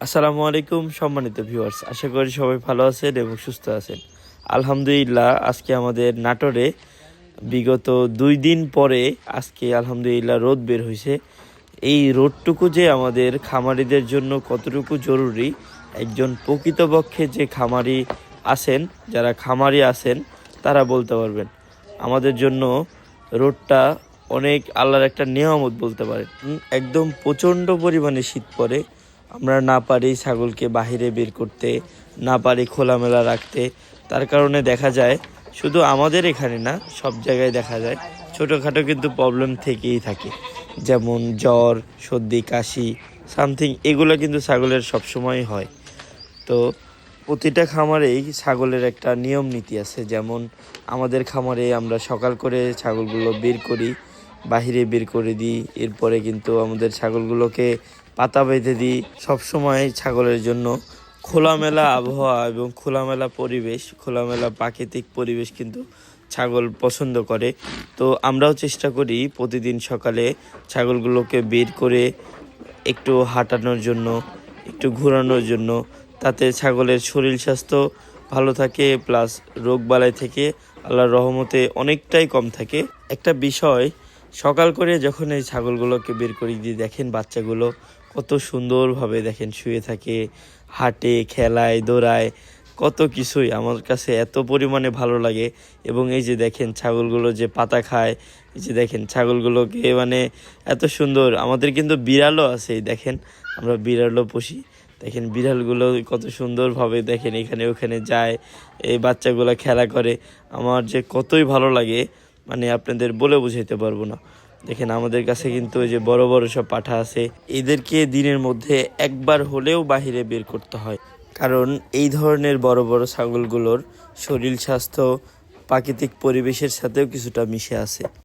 আসসালামু আলাইকুম সম্মানিত ভিউয়ার্স, আশা করি সবাই ভালো আছেন এবং সুস্থ আছেন। আলহামদুলিল্লাহ, আজকে আমাদের নাটোরে বিগত 2 দিন পরে আজকে আলহামদুলিল্লাহ রোদ বের হয়েছে। এই রোদটুকু যে আমাদের খামারিদের জন্য কতটুকু জরুরি, একজন প্রকৃতপক্ষে যে খামারি আছেন, যারা খামারি আছেন তারা বলতে পারবেন। আমাদের জন্য রোদটা অনেক আল্লাহর একটা নিয়ামত বলতে পারেন। একদম প্রচণ্ড পরিমাণে শীত পড়ে, আমরা না পারি ছাগলকে বাহিরে বের করতে, না পারি খোলামেলা রাখতে। তার কারণে দেখা যায় শুধু আমাদের এখানে না, সব জায়গায় দেখা যায় ছোটোখাটো কিন্তু প্রবলেম থেকেই থাকে, যেমন জ্বর, সর্দি, কাশি, সামথিং এগুলো কিন্তু ছাগলের সবসময় হয়। তো প্রতিটা খামারেই ছাগলের একটা নিয়ম নীতি আছে। যেমন আমাদের খামারে আমরা সকাল করে ছাগলগুলো বের করি, বাহিরে বের করে দিই। এরপরে কিন্তু আমাদের ছাগলগুলোকে পাতা বেঁধে দিই। সবসময় ছাগলের জন্য খোলামেলা আবহাওয়া এবং খোলামেলা পরিবেশ, খোলামেলা প্রাকৃতিক পরিবেশ কিন্তু ছাগল পছন্দ করে। তো আমরাও চেষ্টা করি প্রতিদিন সকালে ছাগলগুলোকে বের করে একটু হাঁটানোর জন্য, একটু ঘোরানোর জন্য। তাতে ছাগলের শরীর স্বাস্থ্য ভালো থাকে, প্লাস রোগবালাই থেকে আল্লাহর রহমতে অনেকটাই কম থাকে। একটা বিষয়, সকাল করে যখন এই ছাগলগুলোকে বের করে দিয়ে দেখেন বাচ্চাগুলো কত সুন্দরভাবে দেখেন শুয়ে থাকে, হাঁটে, খেলায়, দৌড়ায়, কত কিছুই আমার কাছে এত পরিমাণে ভালো লাগে। এবং এই যে দেখেন ছাগলগুলো যে পাতা খায়, এই যে দেখেন ছাগলগুলোকে এত সুন্দর। আমাদের কিন্তু বিড়ালও আছে, দেখেন আমরা বিড়ালও পুষি। দেখেন বিড়ালগুলো কত সুন্দরভাবে দেখেন এখানে ওখানে যায়, এই বাচ্চাগুলো খেলা করে। আমার যে কতই ভালো লাগে, আপনাদের বলে বুঝাইতে পারবো না। দেখেন আমাদের কাছে কিন্তু ওই যে বড় বড় সব পাঠা আছে, এদেরকে দিনের মধ্যে একবার হলেও বাহিরে বের করতে হয়। কারণ এই ধরনের বড় বড় ছাগলগুলোর শরীর স্বাস্থ্য প্রাকৃতিক পরিবেশের সাথেও কিছুটা মিশে আছে।